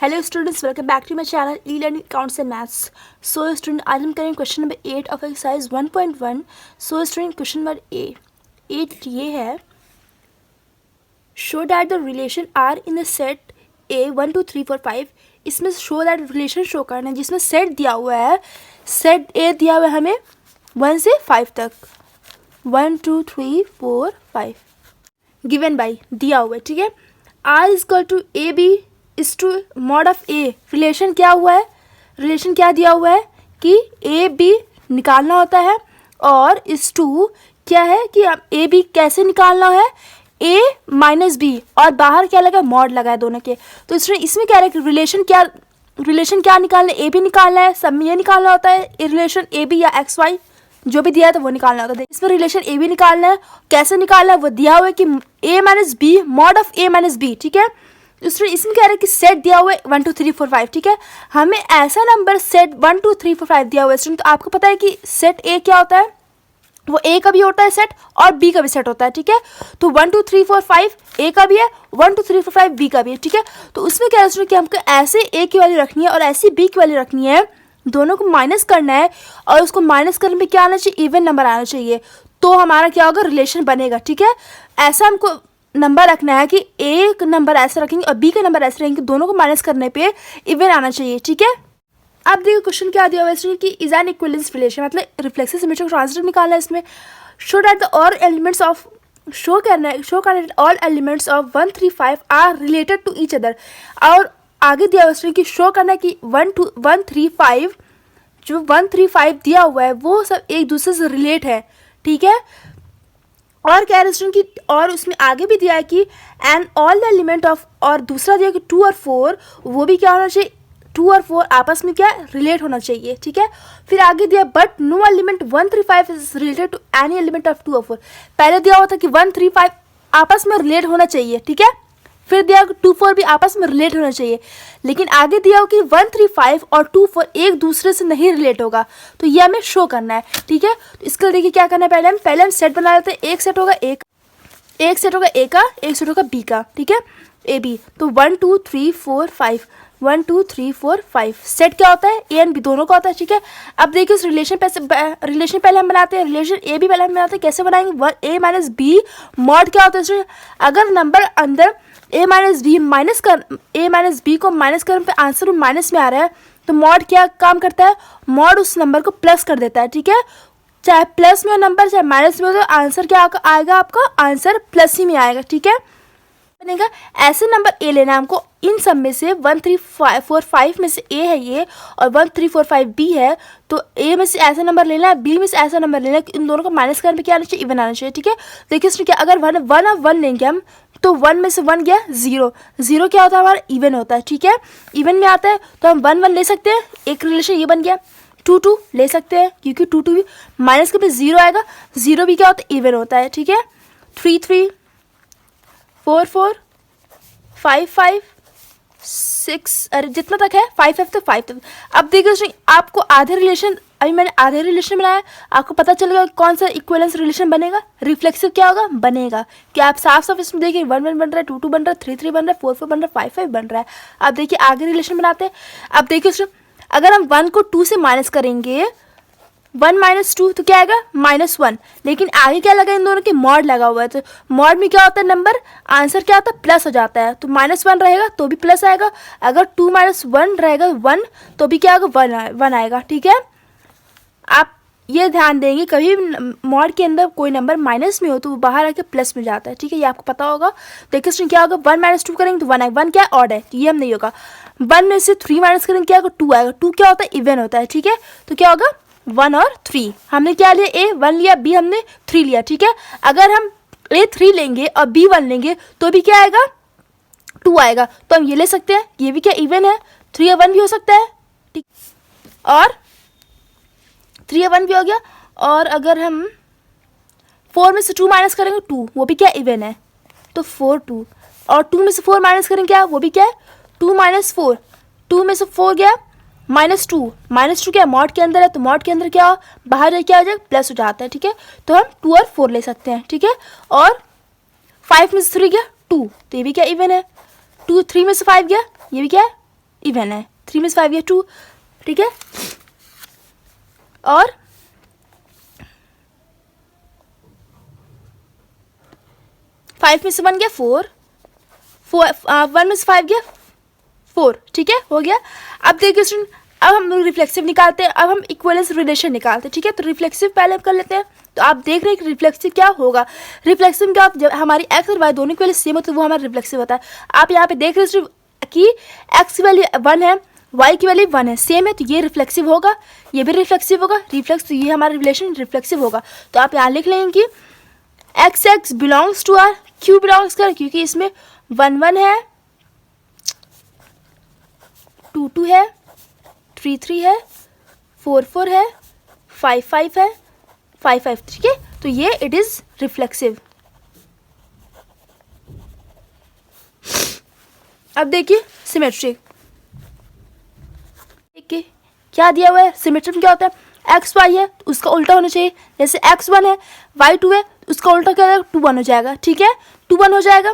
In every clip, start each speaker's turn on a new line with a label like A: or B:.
A: Hello students, welcome back to my channel e learning accounts and maths. So student, आज हम करेंगे question number 8 of exercise 1.1। So student, question number 8 ये है, show that the relation R in the set A 1 2 3 4 5। इसमें show that relation show करना है जिसमें set दिया हुआ है। सेट ए दिया हुआ है हमें 1 से 5 तक, 1 2 3 4 5 गिवन बाई दिया हुआ है। ठीक है, R is equal to A B is to mod of A. Relation क्या हुआ है, रिलेशन क्या दिया हुआ है कि ए बी निकालना होता है, और इस टू क्या है कि ए बी कैसे निकालना है, ए माइनस बी, और बाहर क्या लगा, मॉड लगा है दोनों के। तो इसमें क्या है कि रिलेशन क्या निकालना है, ए बी निकालना है। सब में ये निकालना होता है रिलेशन ए बी या एक्स वाई जो भी दिया है तो वो निकालना होता है। इसमें रिलेशन ए बी निकालना है, कैसे निकालना है वो दिया हुआ है कि a minus b mod of a minus b. ठीक है, इसमें कह रहे हैं कि सेट दिया हुआ है 1 2 3 4 5। ठीक है, हमें ऐसा नंबर सेट 1 2 3 4 5 दिया हुआ है। तो आपको पता है कि सेट ए क्या होता है, वो ए का भी होता है सेट और बी का भी सेट होता है। ठीक है, तो 1 2 3 4 5 ए का भी है, 1 2 3 4 5 बी का भी है। ठीक है, तो उसमें क्या है कि हमको ऐसे ए की वैल्यू रखनी है और ऐसी बी की वैल्यू रखनी है, दोनों को माइनस करना है, और उसको माइनस करने में क्या आना चाहिए, इवन नंबर आना चाहिए, तो हमारा क्या होगा, रिलेशन बनेगा। ठीक है, ऐसा हमको नंबर रखना है कि ए का नंबर ऐसे रखेंगे और बी का नंबर ऐसे रखेंगे, दोनों को माइनस करने पे इवन आना चाहिए। ठीक है, अब देखिए क्वेश्चन क्या दिया हुआ है कि इज एन इक्विवेलेंस रिलेशन, मतलब रिफ्लेक्सिव सिमेट्री का ट्रांसलेट निकालना है इसमें। Show that the all elements of show करना all elements of 1 3 5 are related to each other. और आगे दिया हुआ है कि शो करना है कि 1 3 5 जो 1 3 5 दिया हुआ है वो सब एक दूसरे से रिलेट है। ठीक है, और क्या है की, और उसमें आगे भी दिया है कि and all the element of, और दूसरा दिया कि 2 और 4 वो भी क्या होना चाहिए, 2 और 4 आपस में क्या रिलेट होना चाहिए। ठीक है, फिर आगे दिया but no element 1 3 5 is related to any element of 2 और 4। पहले दिया हुआ था कि 1 3 5 आपस में रिलेट होना चाहिए। ठीक है, फिर दिया कि 2 4 भी आपस में रिलेट होना चाहिए, लेकिन आगे दिया हो कि 1 3 5 और 2 4 एक दूसरे से नहीं रिलेट होगा, तो ये हमें शो करना है। ठीक है, तो इसके लिए देखिए क्या करना है, पहले हम सेट बना लेते हैं। एक सेट होगा ए का, एक सेट होगा ए का, एक सेट होगा बी का। ठीक है, ए बी, तो 1 2 3 4 5 1 2 3 4 5 सेट क्या होता है, ए एंड बी दोनों का होता है। ठीक है, अब देखिए इस रिलेशन पहले हम बनाते हैं, रिलेशन ए बी पहले हम बनाते हैं। कैसे बनाएंगे, ए माइनस बी मॉड क्या होता है, अगर नंबर अंदर ए माइनस बी को माइनस करने पे आंसर में माइनस में आ रहा है, तो मॉड क्या काम करता है, मॉड उस नंबर को प्लस कर देता है। ठीक है, चाहे प्लस में हो नंबर चाहे माइनस में हो, तो आंसर क्या आएगा, आपका आंसर प्लस ही में आएगा। ठीक है, बनेगा ऐसे नंबर ए लेना हमको, इन सब में से 1 3 4 5 में से ए है ये, और 1 3 4 5 बी है, तो ए में से ऐसा नंबर लेना है, बी में से ऐसा नंबर लेना है, इन दोनों को माइनस करने पे क्या आना चाहिए, इवन आना चाहिए। ठीक है, देखिए इसमें क्या, अगर 1 और 1 लेंगे हम, तो 1 में से 1 गया 0, 0 क्या होता है हमारा, इवन होता है। ठीक है, इवन में आता है तो हम 1 1 ले सकते हैं, एक रिलेशन ये बन गया। 2 2 ले सकते हैं क्योंकि 2 2 भी माइनस के पे 0 आएगा, 0 भी क्या होता है, इवन होता है। ठीक है, 3 3 4 4 5 5 6, अरे जितना तक है 5 5 तो 5 तक। अब देखिए आपको आधे रिलेशन, अभी मैंने आधे रिलेशन बनाया, आपको पता चलेगा कौन सा इक्विवेलेंस रिलेशन बनेगा, रिफ्लेक्सिव क्या होगा, बनेगा कि आप साफ साफ इसमें देखिए 1 1 बन रहा है, 2 2 बन रहा है, 3 3 बन रहा है, 4 4 बन रहा है, 5 5 बन रहा है। अब देखिए आगे रिलेशन बनाते हैं। अब देखिए उसमें अगर हम 1 को 2 से माइनस करेंगे, 1 माइनस 2 तो क्या आएगा, -1, लेकिन आगे क्या लगा, इन दोनों के मॉड लगा हुआ है, तो मॉड में क्या होता है, नंबर आंसर क्या होता है, प्लस हो जाता है, तो -1 रहेगा तो भी प्लस आएगा, अगर 2 - 1 रहेगा 1 तो भी क्या आएगा, 1 आएगा। ठीक है, आप ये ध्यान देंगे कभी मॉड के अंदर कोई नंबर माइनस में हो तो वो बाहर आके प्लस में जाता है। ठीक है, ये आपको पता होगा। देखिए इसमें क्या होगा, 1 - 2 करेंगे तो 1 आएगा, 1 क्या है, ऑड है, तो ये हम नहीं होगा। 1 में से 3 माइनस करेंगे क्या आएगा, 2 आएगा, 2 क्या होता है, इवन होता है। ठीक है, तो क्या होगा, 1 और 3, हमने क्या लिया, ए 1 लिया, बी हमने 3 लिया। ठीक है, अगर हम ए 3 लेंगे और बी 1 लेंगे तो भी क्या आएगा, 2 आएगा, तो हम ये ले सकते हैं, ये भी क्या इवन है, 3 और 1 भी हो सकता है। ठीक, और 3 और 1 भी हो गया, और अगर हम 4 में से 2 माइनस करेंगे 2, वो भी क्या इवन है, तो 4 2, और 2 में से 4 माइनस करेंगे क्या, वो भी क्या है, 2 - 4, 2 में से 4 गया -2 क्या मॉड के अंदर है, तो मॉड के अंदर क्या बाहर क्या हो जाएगा, प्लस हो जाता है। ठीक है, तो हम 2 और 4 ले सकते हैं। ठीक है, और 5 में से 3 गया 2, तो ये भी क्या इवन है, 2 3 में से 5 गया, ये भी क्या है इवन है, 3 में से 5 गया 2, ठीक है। और 5 में से 1 गया 4, 1 में से 5 गया 4, ठीक है, हो गया। अब देखिए स्टूडेंट, अब हम रिफ्लेक्सिव निकालते हैं, अब हम इक्विवेलेंस रिलेशन निकालते हैं, ठीक है। तो रिफ्लेक्सिव पहले कर लेते हैं। तो आप देख रहे हैं कि रिफ्लेक्सिव क्या होगा। रिफ्लेक्सिव क्या, जब हमारी एक्स और वाई दोनों की वैल्यू सेम होती है वो हमारा रिफ्लेक्सिव होता है। आप यहाँ पे देख रहे हैं कि एक्स की वैल्यू 1 है, वाई की वैल्यू 1 है, सेम है, तो ये रिफ्लेक्सिव होगा, ये भी रिफ्लेक्सिव होगा, रिफ्लेक्स, तो ये हमारा रिलेशन रिफ्लेक्सिव होगा। तो आप यहाँ लिख लेंगे कि X X belongs to R, क्यों बिलोंग्स कर, क्योंकि इसमें 1 1 है, 2 2 है, 3 3 है, 4 4 है, 5 5 है, 5 5, ठीक है। तो ये इट इज रिफ्लेक्सिव। अब देखिए सिमेट्रिक, देखिए क्या दिया हुआ है। सिमेट्रिक में क्या होता है, एक्स वाई है तो उसका उल्टा होना चाहिए, जैसे एक्स 1 है, वाई 2 है, उसका उल्टा क्या हो जाएगा, 2 1 हो जाएगा, ठीक है। 2 1 हो जाएगा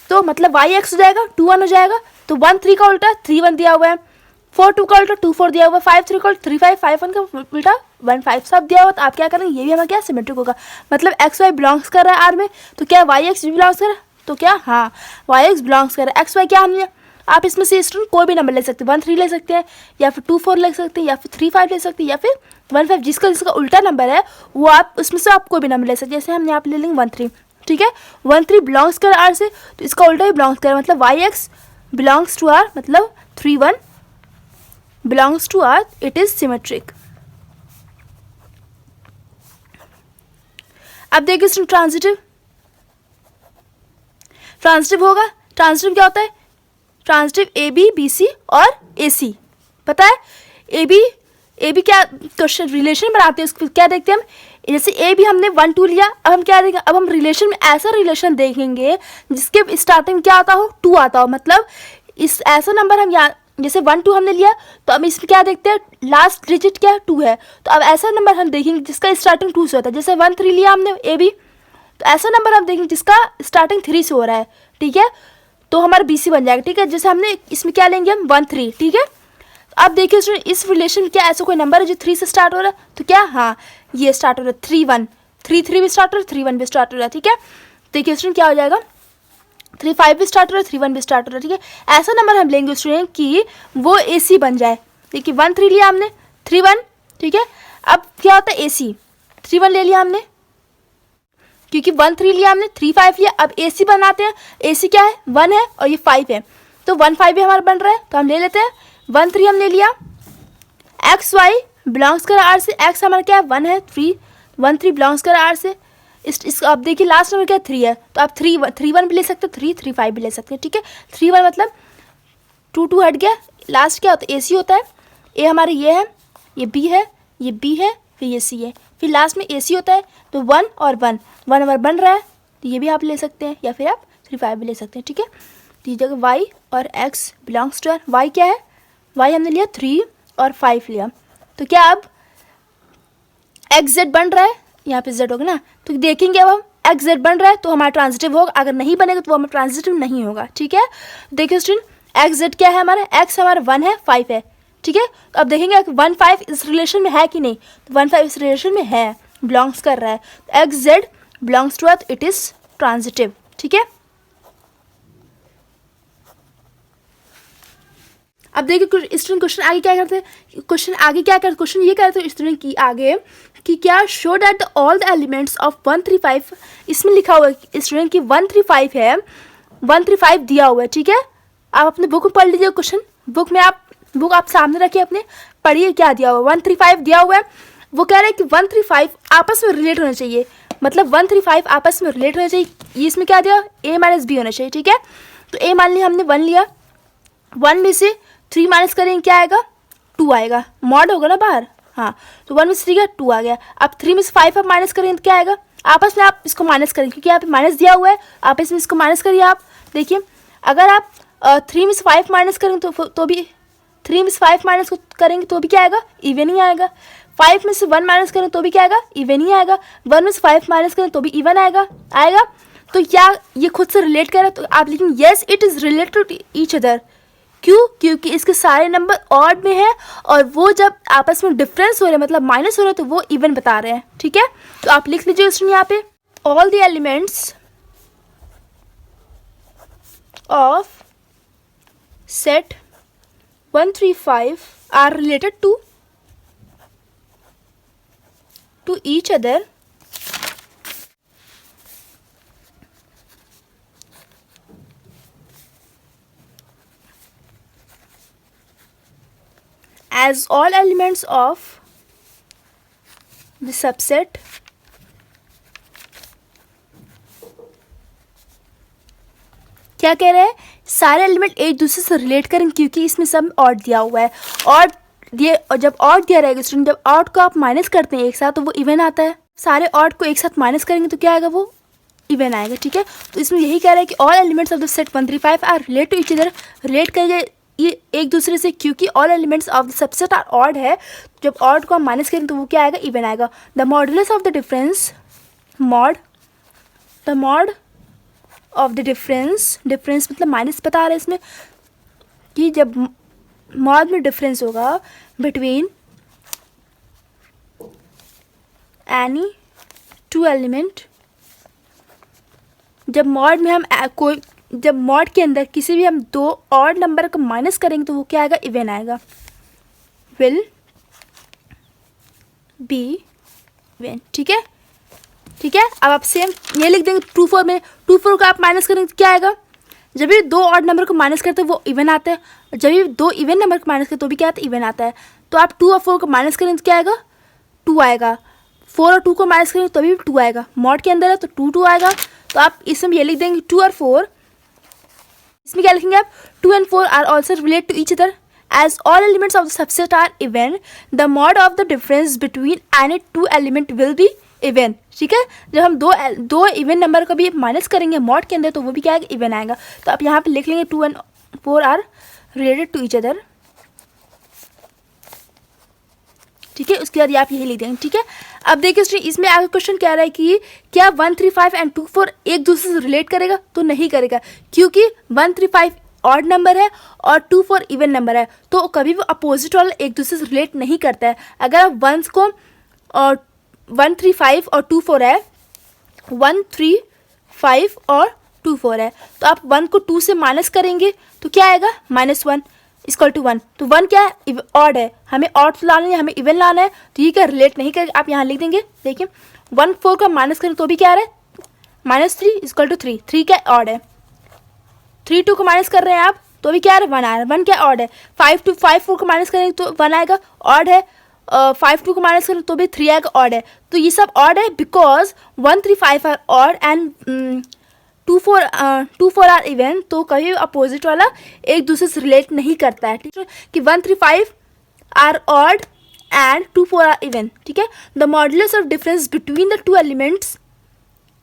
A: तो मतलब वाई एक्स हो जाएगा, 2 1 हो जाएगा। तो 1 3 का उल्टा 3 1 दिया हुआ है, 4 2 का उल्टा 2 4 दिया हुआ है, 5 3 का उल्टा 3 5, 5 1 का उल्टा 1 5 सब दिया हुआ। तो आप क्या करेंगे, ये भी हमारा क्या सिमेट्रिक होगा, मतलब एक्स वाई बिलोंग्स कर रहा है आर में, तो क्या वाई एक्स भी बिलोंग्स कर रहा है, तो क्या हाँ वाई एक्स बिलोंग्स कर रहा है। एक्स वाई क्या हमने, आप इसमें से स्टूडेंट कोई भी नंबर ले सकते हैं, 1 3 ले सकते हैं, या फिर 2 4 ले सकते हैं, या फिर 3 5 ले सकते हैं, या फिर 1 5, जिसका जिसका उल्टा नंबर है वो आप उसमें से आप कोई भी नंबर ले सकते हैं। जैसे हम यहाँ पे ले लेंगे 1 3, ठीक है। 1 3 बिलोंग्स कर आर से, तो इसका उल्टा भी बिलोंग्स कर, मतलब Y X belongs to R, मतलब 3 1 belongs to R, it is symmetric. अब देखिए स्टूडेंट ट्रांजिटिव, ट्रांजिटिव होगा। ट्रांजिटिव क्या होता है, transitive A B B C और ए सी, पता है। ए बी क्या क्वेश्चन रिलेशन बनाते हैं, उसको क्या देखते हैं हम, जैसे ए बी हमने 1 2 लिया, अब हम क्या देखेंगे, अब हम रिलेशन में ऐसा रिलेशन देखेंगे जिसके स्टार्टिंग क्या आता हो, 2 आता हो, मतलब इस ऐसा नंबर हम यहाँ जैसे 1 2 हमने लिया, तो अब इसमें क्या देखते हैं, लास्ट डिजिट क्या है 2 है, तो अब ऐसा नंबर हम देखेंगे जिसका स्टार्टिंग 2 से होता है। जैसे 1 3 लिया हमने ए बी, तो ऐसा नंबर हम देखेंगे जिसका स्टार्टिंग 3 से हो रहा है, ठीक है, तो हमारा बी सी बन जाएगा, ठीक है। जैसे हमने इसमें क्या लेंगे हम 1 3, ठीक है। तो अब देखिए स्टूडेंट इस रिलेशन में क्या ऐसा कोई नंबर है जो 3 से स्टार्ट हो रहा है, तो क्या हाँ ये स्टार्ट हो रहा है 3 1, 3 3 भी स्टार्ट हो रहा है, 3 1 भी स्टार्ट हो रहा है, ठीक है। देखिए स्टूडेंट क्या हो जाएगा, 3 5 भी स्टार्ट हो रहा है, 3 1 भी स्टार्ट हो रहा है, ठीक है। ऐसा नंबर हम लेंगे स्टूडेंट कि वो ए सी बन जाए। देखिए 1 3 लिया हमने, 3 1, ठीक है। अब क्या होता है ए सी, 3 1 ले लिया हमने, क्योंकि 1 3 लिया हमने, 3 5 लिया, अब ए सी बनाते हैं। ए सी क्या है, 1 है और ये 5 है, तो 1 5 भी हमारा बन रहा है, तो हम ले लेते हैं। 1 3 हम ले लिया, एक्स वाई बिलोंग्स कर आर से, एक्स हमारा क्या है 1 है, 3 1 3 बिलोंग्स कर आर से। इस अब देखिए लास्ट नंबर क्या 3 है, तो आप 3 1 भी ले सकते हो, 3 3 5 भी ले सकते हैं, ठीक है। 3 1 मतलब 2 2 हट गया, लास्ट क्या होता है ए सी होता है। ए हमारे ये है, ये बी है, ये बी है, फिर ये सी है, फिर लास्ट में ए सी होता है। तो 1 और 1 1 नंबर बन रहा है, तो ये भी आप ले सकते हैं, या फिर आप 3 5 भी ले सकते हैं, ठीक है। तो ये जगह वाई और X belongs to R, Y क्या है, वाई हमने लिया 3 और 5 लिया, तो क्या अब एक्स जेड बन रहा है, यहाँ पे जेड होगा ना, तो देखेंगे अब हम एक्स जेड बन रहा है तो हमारा ट्रांजिटिव होगा, अगर नहीं बनेगा तो वो हमारा ट्रांजिटिव नहीं होगा, ठीक है। देखिए स्टूडेंट एक्स जेड क्या है हमारा, एक्स हमारा 1 है 5 है, ठीक है। तो अब देखेंगे 1 5 इस रिलेशन में है कि नहीं, तो 1 5 इस रिलेशन में है, बिलोंग्स कर रहा है, तो X Z belongs to R, it is transitive, ठीक है। अब देखिए स्टूडेंट क्वेश्चन आगे क्या करते हैं, क्वेश्चन ये कहते हैं स्टूडेंट की आगे कि क्या show that all the elements of 1 3 5, इसमें लिखा हुआ है स्टूडेंट की 1 3 5 है, 1 3 5 दिया हुआ है, ठीक है। आप अपने बुक में पढ़ लीजिए, क्वेश्चन बुक में बुक आप सामने रखिए अपने, पढ़िए क्या दिया हुआ है। 1 3 5 दिया हुआ है, वो कह रहे हैं कि 1 3 5 आपस में रिलेट होना चाहिए, मतलब 1 3 5 आपस में रिलेट होना चाहिए। ये इसमें क्या दिया, ए माइनस बी होना चाहिए, ठीक है। तो ए मान लिया हमने 1 लिया, 1 में से 3 माइनस करेंगे क्या आएगा, 2 आएगा, मॉड होगा ना बाहर, हाँ। तो 1 में से 3 गया 2 आ गया। अब 3 में से 5 आप माइनस करेंगे तो क्या आएगा, आपस में आप इसको माइनस करेंगे, क्योंकि यहाँ पे माइनस दिया हुआ है, आपस में इसको माइनस करिए। आप देखिए अगर आप 3 में से 5 माइनस करेंगे तो भी 3 में से 5 माइनस करेंगे तो भी क्या आएगा, इवन ही आएगा। 5 में से 1 माइनस करें तो भी क्या आएगा, इवन ही आएगा। 1 में से 5 माइनस करें तो भी इवन आएगा। तो क्या ये खुद से रिलेट कर रहा है, तो आप लिखेंगे yes it is related to each other, क्यों? क्योंकि इसके सारे नंबर ऑड में है और वो जब आपस में डिफरेंस हो रहे हैं मतलब माइनस हो रहे हैं तो वो इवन बता रहे हैं, ठीक है। तो आप लिख लीजिए स्टूडेंट यहाँ पे all the elements of set 1 3 5 are related to each other as all elements of the subset क्या कह रहे हैं? सारे एलिमेंट एक दूसरे से रिलेट करेंगे क्योंकि इसमें सब ऑड दिया हुआ है। ऑड दिए और जब ऑड दिया रहेगा स्टूडेंट, जब ऑड को आप माइनस करते हैं एक साथ तो वो इवन आता है। सारे ऑड को एक साथ माइनस करेंगे तो क्या आएगा? वो इवन आएगा, ठीक है। तो इसमें यही कह रहा है कि all elements of the set 1 3 5 are relate to each other, relate करेंगे ये एक दूसरे से क्योंकि all elements of the subset are odd है। जब ऑड को हम माइनस करेंगे तो वो क्या आएगा? इवन आएगा। The modulus of the difference, the mod of the difference, difference मतलब माइनस बता रहे हैं इसमें कि जब मॉड में डिफरेंस होगा बिटवीन एनी टू एलिमेंट, जब मॉड में हम कोई जब मॉड के अंदर किसी भी हम दो ऑड नंबर को माइनस करेंगे तो वो क्या आएगा? इवन आएगा। विल बी इवन, ठीक है, ठीक है। अब आप सेम ये लिख देंगे 2 4 में 2 4 को आप माइनस करेंगे तो क्या आएगा? जब भी दो ऑड नंबर को माइनस करते हैं वो इवन आता है, और जब भी दो इवन नंबर को माइनस करते तो भी क्या आता है? इवन आता है। तो आप 2 और 4 को माइनस करेंगे तो क्या आएगा? 2 आएगा। 4 और 2 को माइनस करेंगे तो भी 2 आएगा। मॉड के अंदर है तो 2 2 आएगा। तो आप इसमें ये लिख देंगे 2 और 4, इसमें क्या लिखेंगे आप? 2 and 4 are also relate to each other as all elements of the subset are even, the mod of the difference between any two element will be even, ठीक है। जब हम दो इवन नंबर को भी माइनस करेंगे मॉड के अंदर तो वो भी क्या आएगा? इवन आएगा। तो आप यहाँ पे लिख लेंगे 2 and 4 are related to each other, ठीक है। उसके बाद आप यही लिख देंगे, ठीक है। अब देखिए स्टूडेंट इसमें आगे क्वेश्चन क्या रहा है कि क्या 1 3 5 एंड 2 4 एक दूसरे से रिलेट करेगा? तो नहीं करेगा क्योंकि 1 3 5 ऑड नंबर है और 2 4 इवन नंबर है, तो कभी भी अपोजिट वाला एक दूसरे से रिलेट नहीं करता है। अगर आप वंस को और 1 3 5 और 2 4 है, 1 3 5 और 2 4 है, तो आप 1 को 2 से माइनस करेंगे तो क्या आएगा? -1 इक्वल टू 1। तो 1 क्या है? ऑड है, हमें ऑड लाना है, हमें इवन लाना है, तो ये क्या रिलेट नहीं करेगा। आप यहाँ लिख देंगे, देखिए 1 4 का माइनस करें तो भी क्या आ रहा है? -3 इक्वल टू 3। 3 क्या ऑड है? 3 2 को माइनस कर रहे हैं आप तो भी क्या आ रहा है? 1 आ रहा है। 1 क्या ऑड है? 5 2 5 4 को माइनस करेंगे तो 1 आएगा, ऑड है। 5 2 को माइनस करें तो भी 3 आएगा, ऑड है। तो ये सब ऑड है because 1 3 5 are odd and 2 4 are even, तो कभी अपोजिट वाला एक दूसरे से रिलेट नहीं करता है, ठीक है। कि 1 3 5 are odd and 2 4 are even, ठीक है। The modulus of difference between the two elements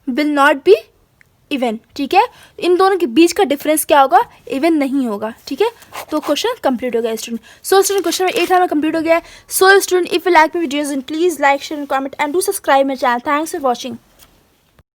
A: will not be even, ठीक है। इन दोनों के बीच का डिफरेंस क्या होगा? इवन नहीं होगा, ठीक है। तो क्वेश्चन कंप्लीट हो गया स्टूडेंट। सो स्टूडेंट क्वेश्चन 8 हमारा कंप्लीट हो गया है। So student if you like my videos please like share and comment and do subscribe my channel. Thanks for watching.